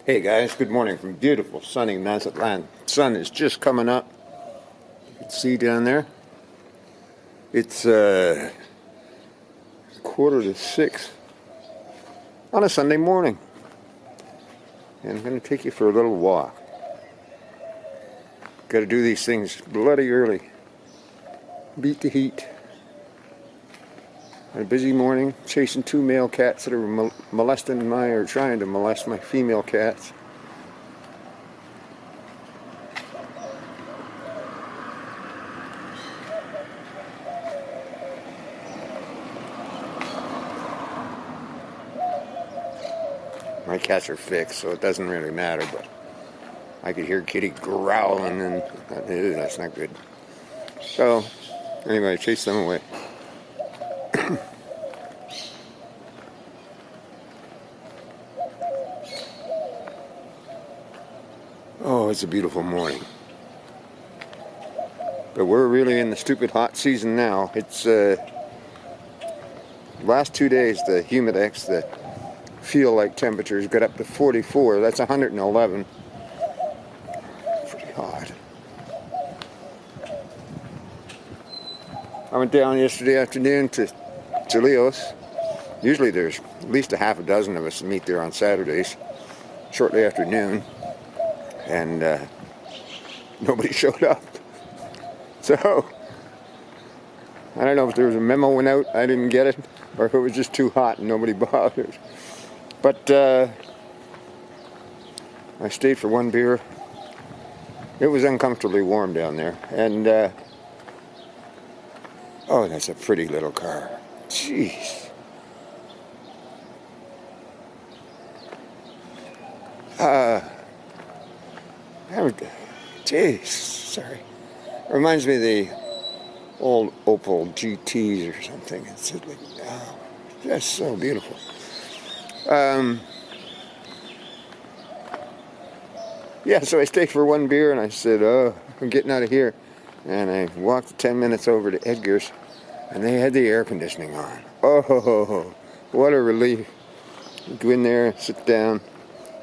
Hey guys, good morning from beautiful sunny Mazatlan. Sun is just coming up. You can see down there. It's 5:45 on a Sunday morning. And I'm going to take you for a little walk. Got to do these things bloody early. Beat the heat. Had a busy morning chasing two male cats that are trying to molest my female cats. My cats are fixed, so it doesn't really matter, but I could hear Kitty growling, and that's not good. So, anyway, I chased them away. Oh, it's a beautiful morning. But we're really in the stupid hot season now. It's last 2 days, the humidex, the feel-like temperatures got up to 44. That's 111. Pretty hot. I went down yesterday afternoon to Leo's. Usually there's at least a half a dozen of us meet there on Saturdays, shortly after noon. And nobody showed up. So, I don't know if there was a memo went out, I didn't get it, or if it was just too hot and nobody bothered. But I stayed for one beer. It was uncomfortably warm down there. And, oh, that's a pretty little car. Jeez. Jeez, sorry. Reminds me of the old Opel GTs or something. It's like, oh, that's so beautiful. Yeah, so I stayed for one beer and I said, oh, I'm getting out of here. And I walked 10 minutes over to Edgar's and they had the air conditioning on. Oh, what a relief. Go in there, sit down.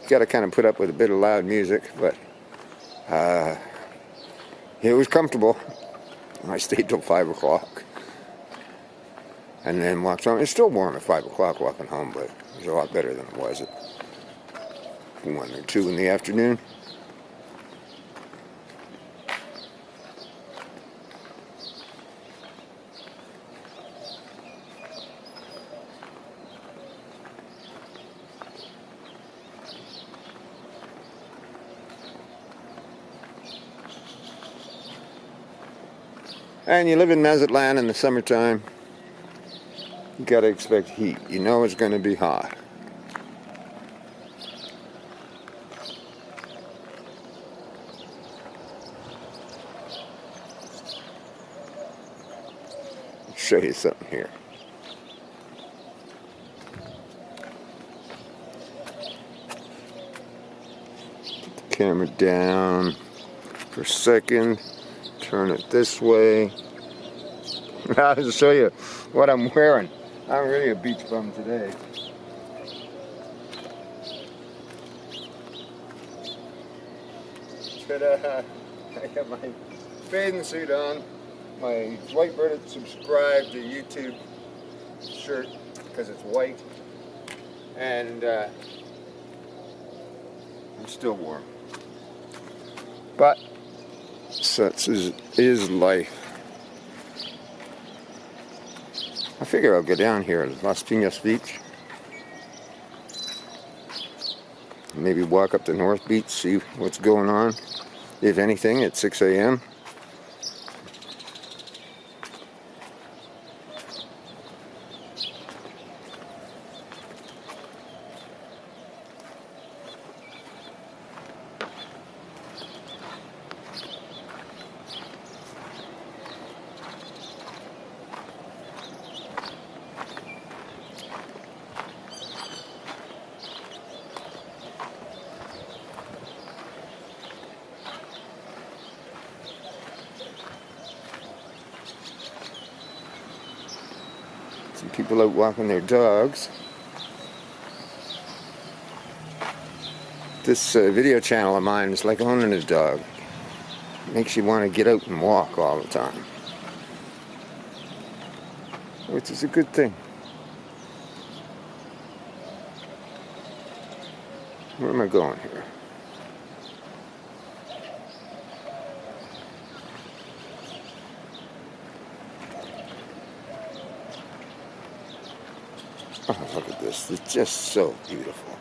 You got to kind of put up with a bit of loud music, but it was comfortable. I stayed till 5 o'clock and then walked home. It's still warm at 5 o'clock walking home, but it was a lot better than it was at 1 or 2 in the afternoon. And you live in Mazatlan in the summertime, you gotta expect heat. You know it's gonna be hot. I'll show you something here. Put the camera down for a second. Turn it this way. I'll show you what I'm wearing. I'm really a beach bum today. But I got my bathing suit on, my Dwight Burditt subscribed to YouTube shirt because it's white, and I'm still warm. But such is life. I figure I'll go down here at Las Piñas Beach. Maybe walk up to North Beach, see what's going on, if anything, at 6 a.m. Some people out walking their dogs. This video channel of mine is like owning a dog. It makes you want to get out and walk all the time, which is a good thing. Where am I going here? Oh, look at this. It's just so beautiful.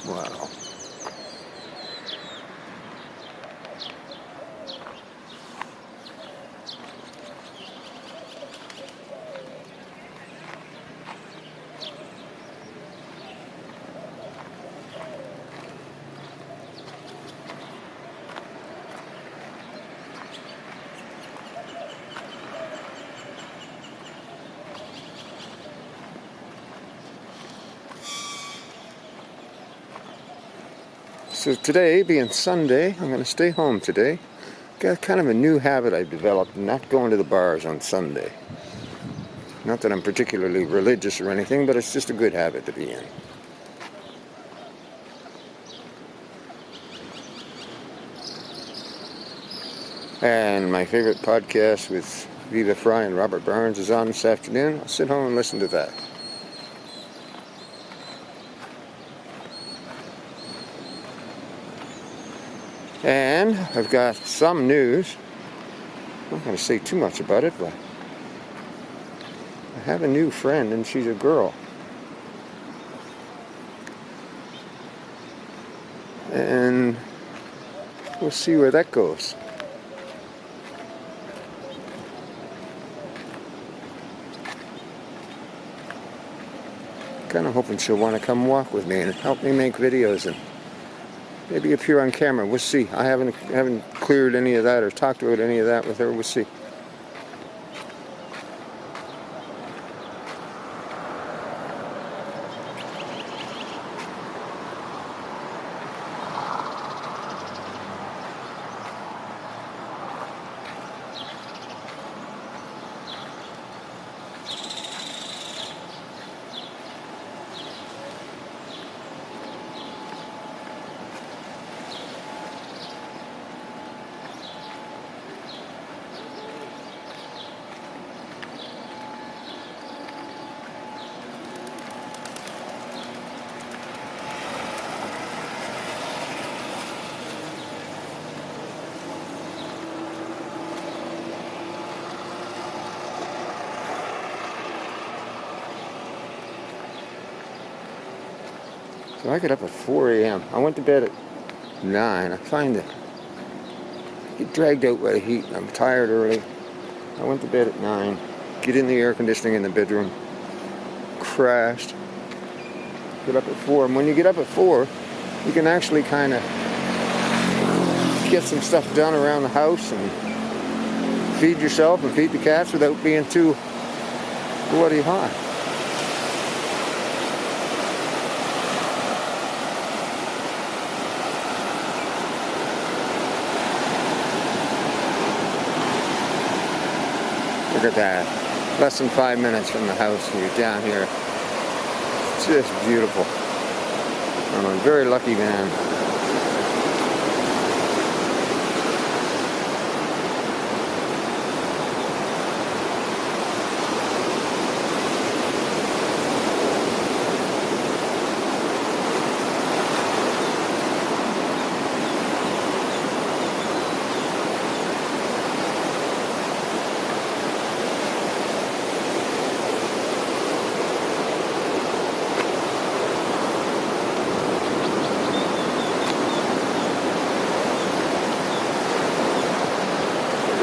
Wow. So today, being Sunday, I'm going to stay home today. Got kind of a new habit I've developed, not going to the bars on Sunday. Not that I'm particularly religious or anything, but it's just a good habit to be in. And my favorite podcast with Viva Fry and Robert Barnes is on this afternoon. I'll sit home and listen to that. And I've got some news. I'm not going to say too much about it, but I have a new friend, and she's a girl. And we'll see where that goes. Kind of hoping she'll want to come walk with me and help me make videos and maybe appear on camera. We'll see. I haven't cleared any of that or talked about any of that with her. We'll see. So I get up at 4 a.m. I went to bed at 9. I find that I get dragged out by the heat. I'm tired early. I went to bed at 9. Get in the air conditioning in the bedroom. Crashed. Get up at 4. And when you get up at 4, you can actually kind of get some stuff done around the house and feed yourself and feed the cats without being too bloody hot. Look at that. Less than 5 minutes from the house and you're down here. It's just beautiful. I'm a very lucky man.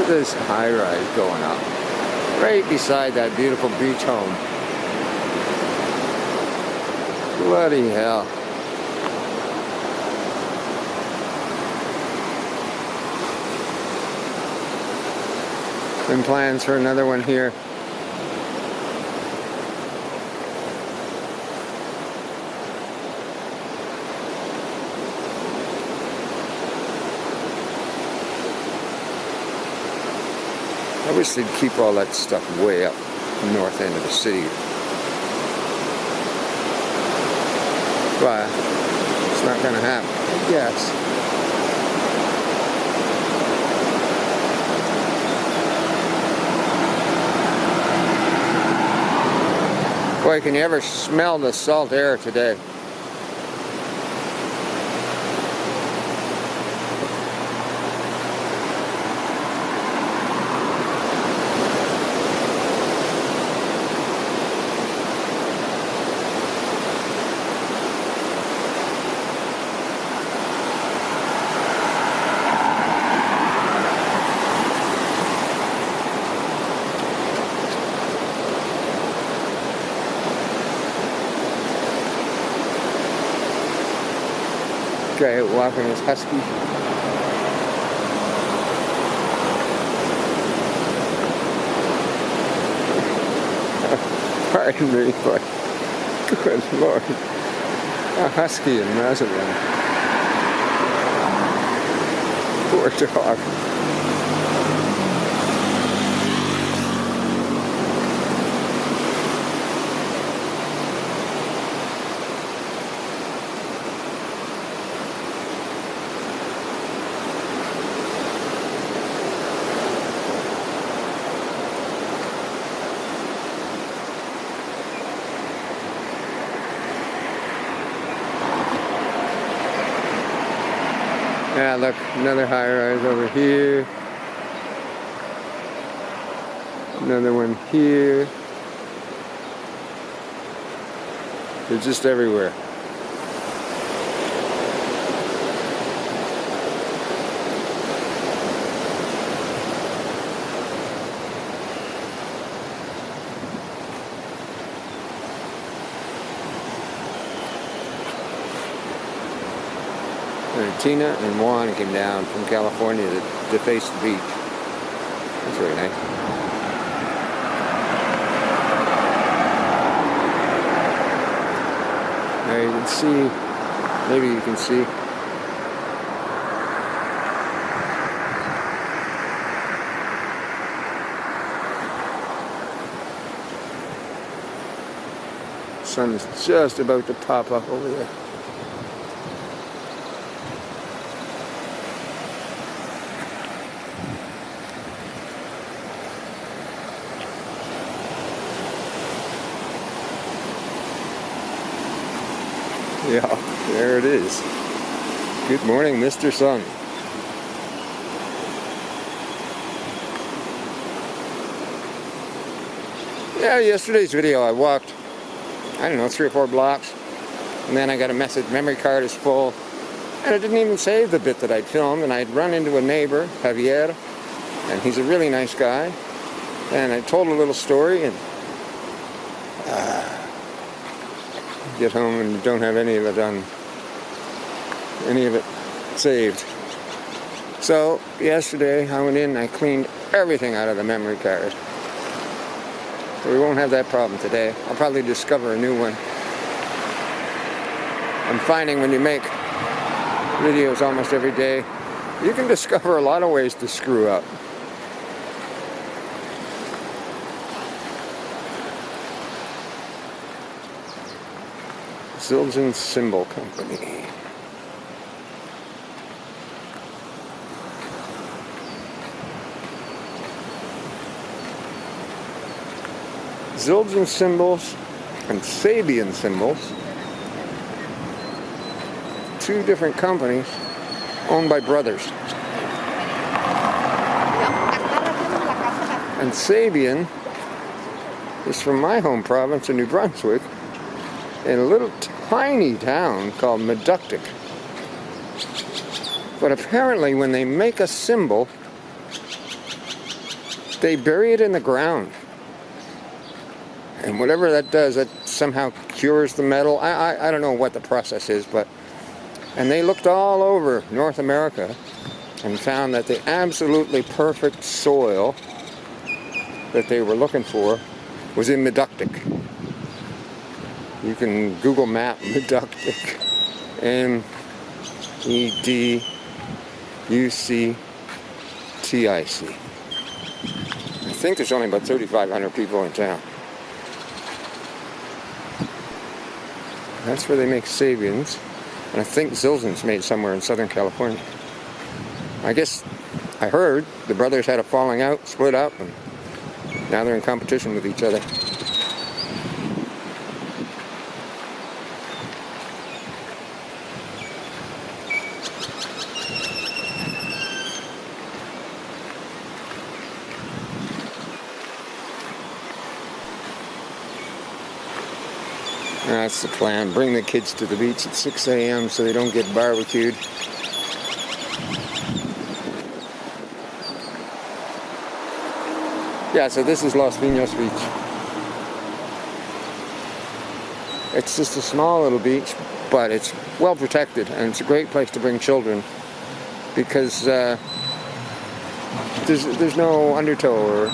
This high-rise going up right beside that beautiful beach home. Bloody hell. Been plans for another one here. I wish they'd keep all that stuff way up the north end of the city. But it's not going to happen, I guess. Boy, can you ever smell the salt air today? Guy out walking his husky. Pardon me, but good Lord, a husky in Mazatlan. Poor dog. Yeah, look, another high-rise over here. Another one here. They're just everywhere. Tina and Juan came down from California to face the beach. That's really nice. There you can see, maybe you can see. The sun's just about to pop up over there. Yeah, there it is. Good morning, Mr. Sun. Yeah, yesterday's video I walked, I don't know, 3 or 4 blocks. And then I got a message, memory card is full. And it didn't even save the bit that I'd filmed. And I'd run into a neighbor, Javier. And he's a really nice guy. And I told a little story and get home and don't have any of it saved. So yesterday I went in and I cleaned everything out of the memory card. So we won't have that problem today. I'll probably discover a new one. I'm finding when you make videos almost every day, you can discover a lot of ways to screw up. Zildjian Cymbal Company. Zildjian cymbals and Sabian cymbals, 2 different companies owned by brothers. And Sabian is from my home province of New Brunswick, in a little tiny town called Burditt. But apparently when they make a cymbal, they bury it in the ground. And whatever that does, that somehow cures the metal. I don't know what the process is, but... And they looked all over North America and found that the absolutely perfect soil that they were looking for was in Burditt. You can Google map Burditt, M-E-D-U-C-T-I-C. think there's only about 3,500 people in town. That's where they make Sabians. And I think Zildjian's made somewhere in Southern California. I guess I heard the brothers had a falling out, split up, and now they're in competition with each other. That's the plan. Bring the kids to the beach at 6 a.m. so they don't get barbecued. Yeah, so this is Los Pinos Beach. It's just a small little beach, but it's well protected, and it's a great place to bring children because there's no undertow or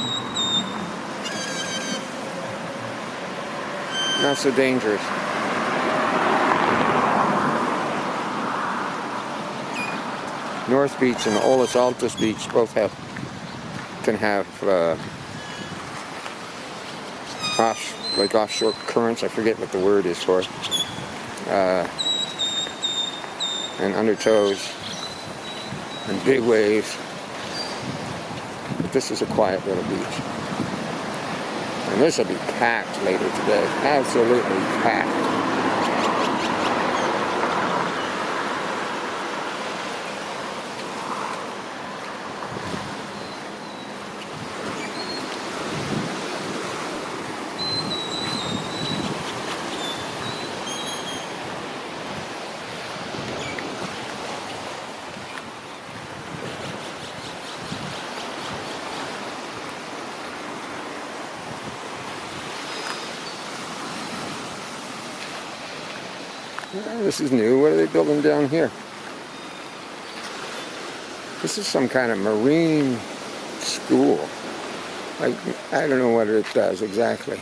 not so dangerous. North Beach and Olas Altas Beach both can have offshore currents. I forget what the word is for it. And undertows and big waves. But this is a quiet little beach. And this will be packed later today. Absolutely packed. This is new. What are they building down here? This is some kind of marine school. I don't know what it does exactly.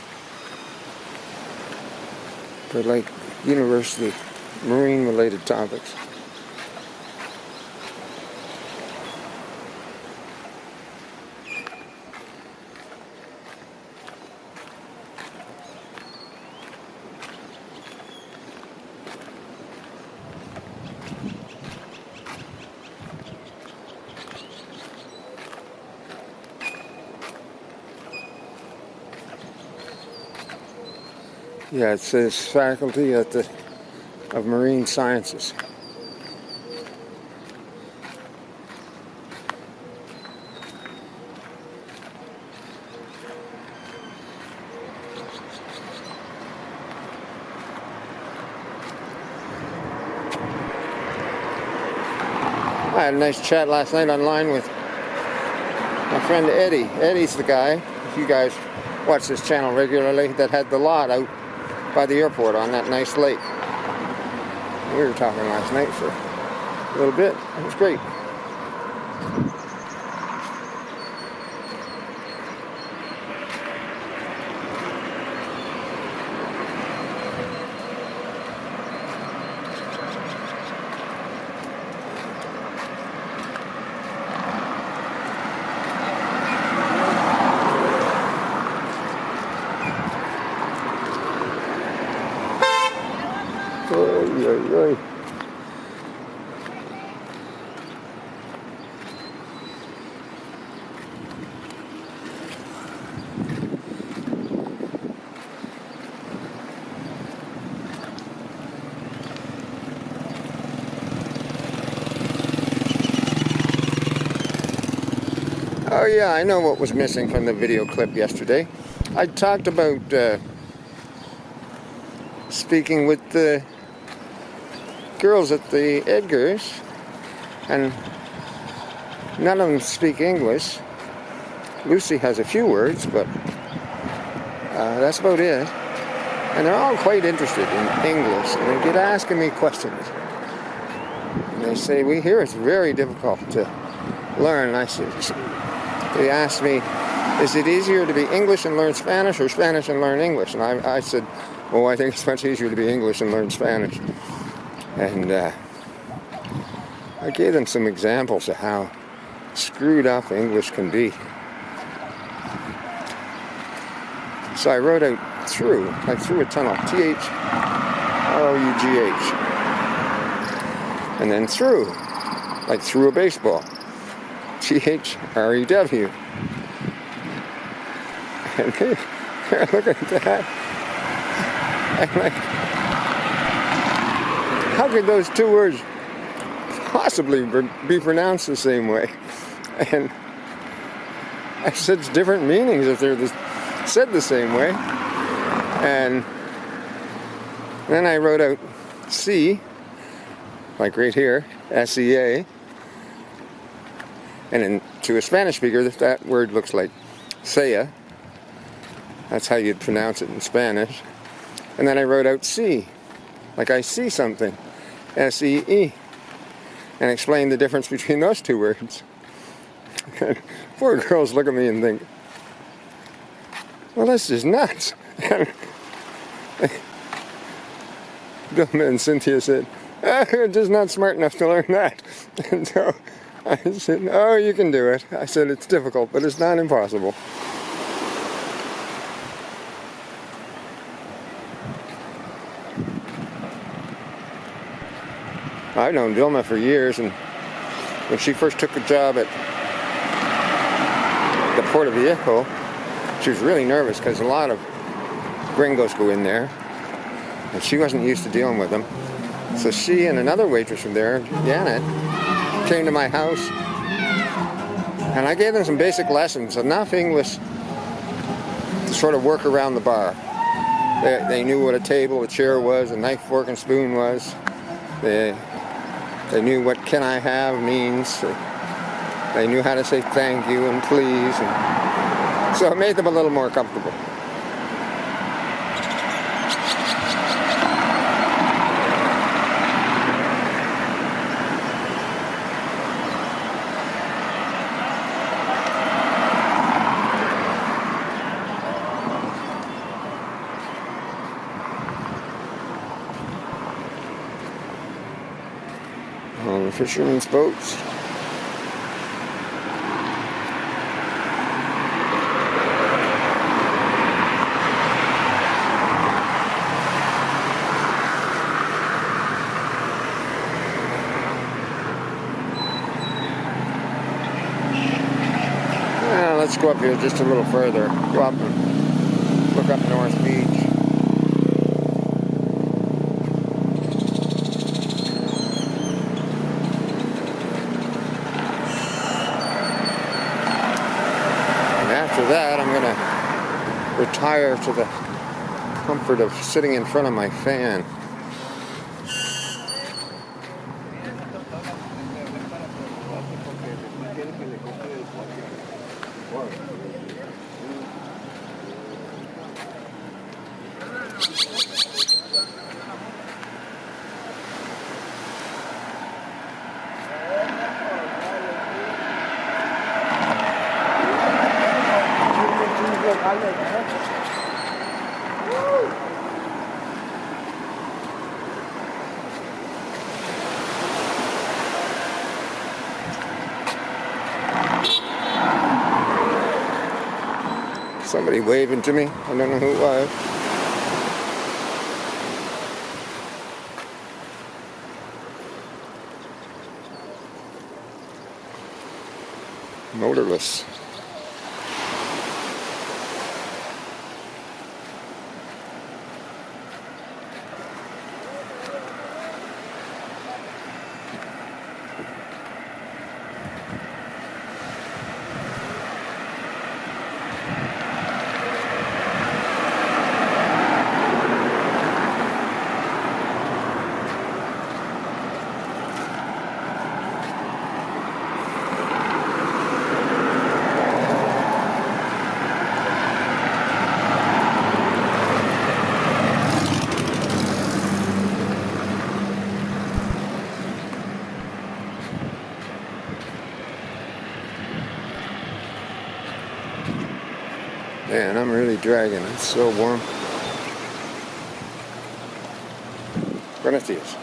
But like university, marine related topics. Yeah, it says faculty of Marine Sciences. I had a nice chat last night online with my friend Eddie. Eddie's the guy, if you guys watch this channel regularly, that had the lot out by the airport on that nice lake. We were talking last night for a little bit. It was great. Oy. Oh yeah, I know what was missing from the video clip yesterday. I talked about speaking with the girls at the Edgars, and none of them speak English. Lucy has a few words, but that's about it. And they're all quite interested in English, and they get asking me questions. And they say, we hear it's very difficult to learn. They asked me, is it easier to be English and learn Spanish, or Spanish and learn English? And I said, well, I think it's much easier to be English and learn Spanish. And I gave them some examples of how screwed up English can be. So I wrote out through, like through a tunnel, T-H-R-O-U-G-H. And then through, like through a baseball, T-H-R-E-W. And they're looking at that. And like, how could those two words possibly be pronounced the same way? And I said it's different meanings if they're said the same way. And then I wrote out C, like right here, S-E-A. And to a Spanish speaker, that word looks like sea. That's how you'd pronounce it in Spanish. And then I wrote out C, like I see something, S-E-E. And explained the difference between those two words. Poor girls look at me and think, well, this is nuts. And Cynthia said, you're just not smart enough to learn that. And so I said, oh, you can do it. I said, it's difficult, but it's not impossible. I've known Vilma for years, and when she first took a job at the Puerto Viejo, she was really nervous because a lot of gringos go in there, and she wasn't used to dealing with them. So she and another waitress from there, Janet, came to my house, and I gave them some basic lessons, enough English to sort of work around the bar. They knew what a table, a chair was, a knife, fork, and spoon was. They knew what "can I have" means. They knew how to say thank you and please. And so it made them a little more comfortable. All the fishermen's boats. Let's go up here just a little further. Go up and look up North Beach. And after that, I'm going to retire to the comfort of sitting in front of my fan. Somebody waving to me. I don't know who it was. Motorless. Man, I'm really dragging. It's so warm. Buenos dias.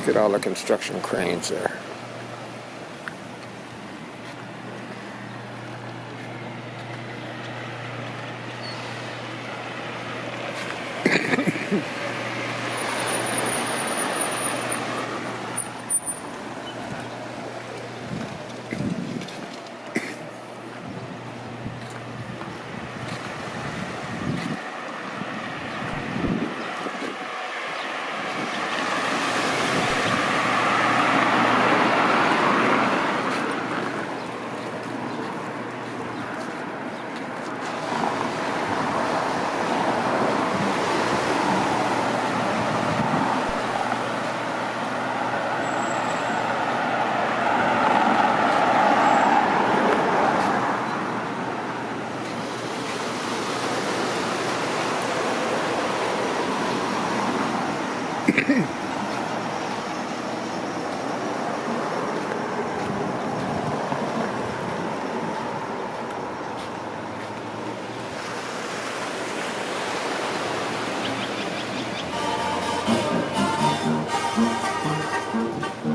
Look at all the construction cranes there.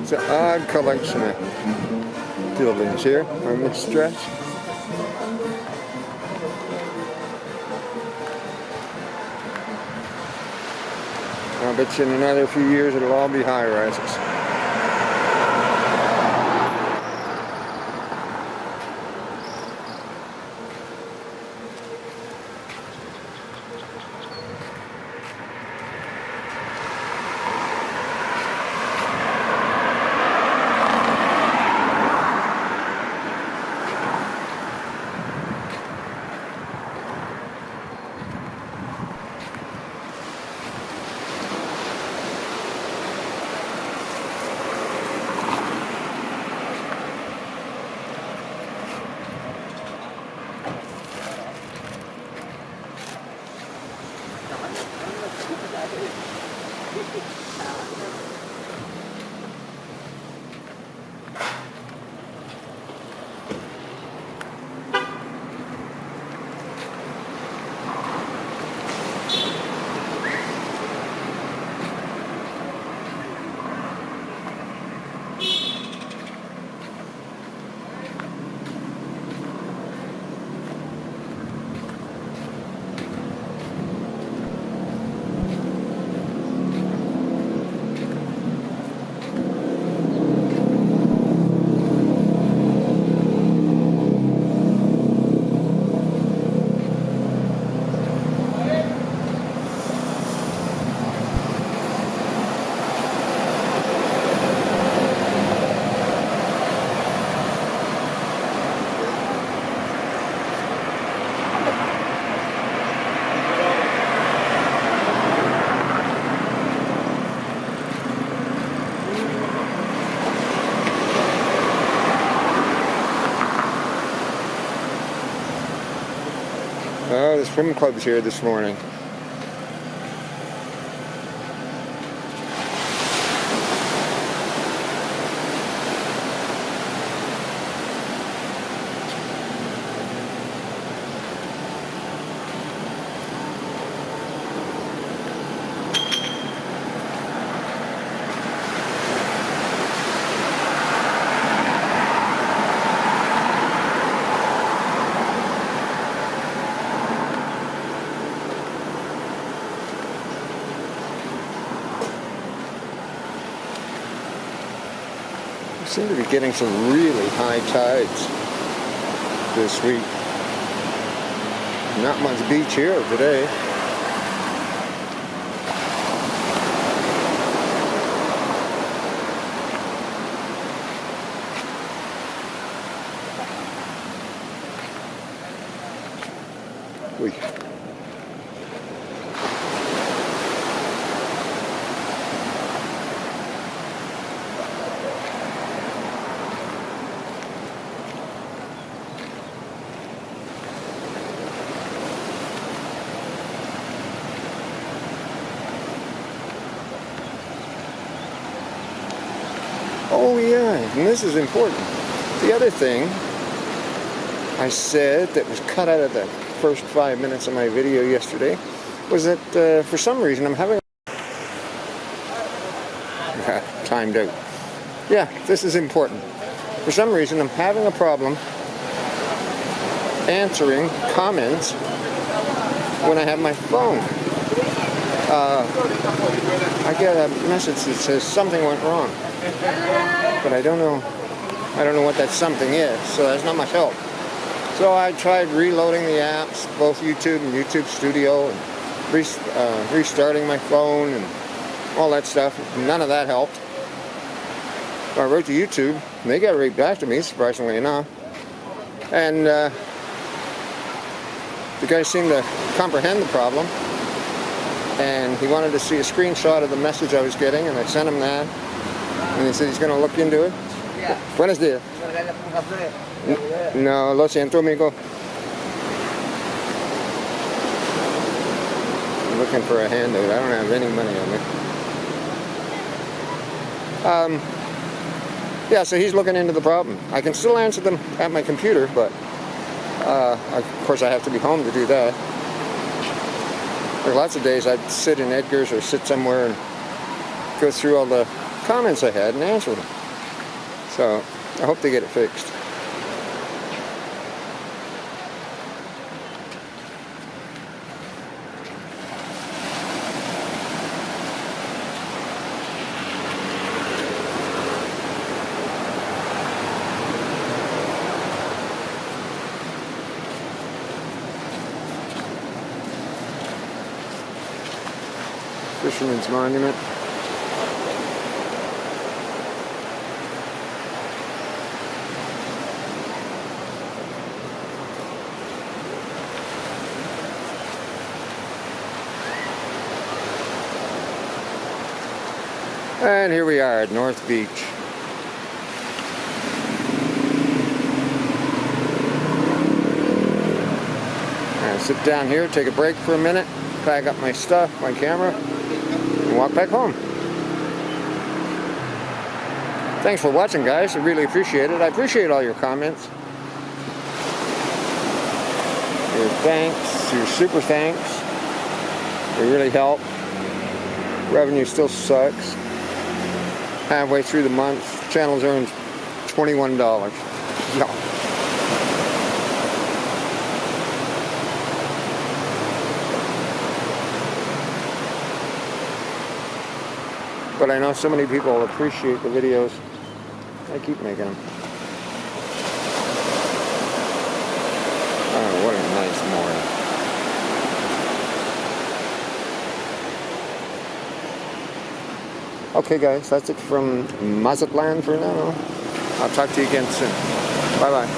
It's an odd collection of buildings here on this stretch. I bet you in another few years it'll all be high rises. Oh, the swim club's here this morning. Seem to be getting some really high tides this week. Not much beach here today. Whee. Oh yeah, and this is important. The other thing I said that was cut out of the first 5 minutes of my video yesterday was that for some reason I'm having timed out. Yeah, this is important. For some reason, I'm having a problem answering comments when I have my phone. I get a message that says something went wrong, but I don't know what that something is, so that's not much help. So I tried reloading the apps, both YouTube and YouTube Studio, and restarting my phone and all that stuff. None of that helped. I wrote to YouTube, and they got right back to me, surprisingly enough. And the guy seemed to comprehend the problem, and he wanted to see a screenshot of the message I was getting, and I sent him that. And he said he's going to look into it. Buenos días. No, lo siento, amigo. I'm looking for a handout. I don't have any money on me. Yeah, so he's looking into the problem. I can still answer them at my computer, but of course I have to be home to do that. Like lots of days I'd sit in Edgar's or sit somewhere and go through all the comments I had and answer them. So I hope they get it fixed. Fisherman's Monument. And here we are at North Beach. I'll sit down here, take a break for a minute, pack up my stuff, my camera, and walk back home. Thanks for watching, guys. I really appreciate it. I appreciate all your comments. Your thanks, your super thanks. They really help. Revenue still sucks. Halfway through the month, channel's earned $21. Yeah. But I know so many people appreciate the videos. I keep making them. Oh, what a nice morning. Okay guys, that's it from Mazatlan for now. I'll talk to you again soon. Bye bye.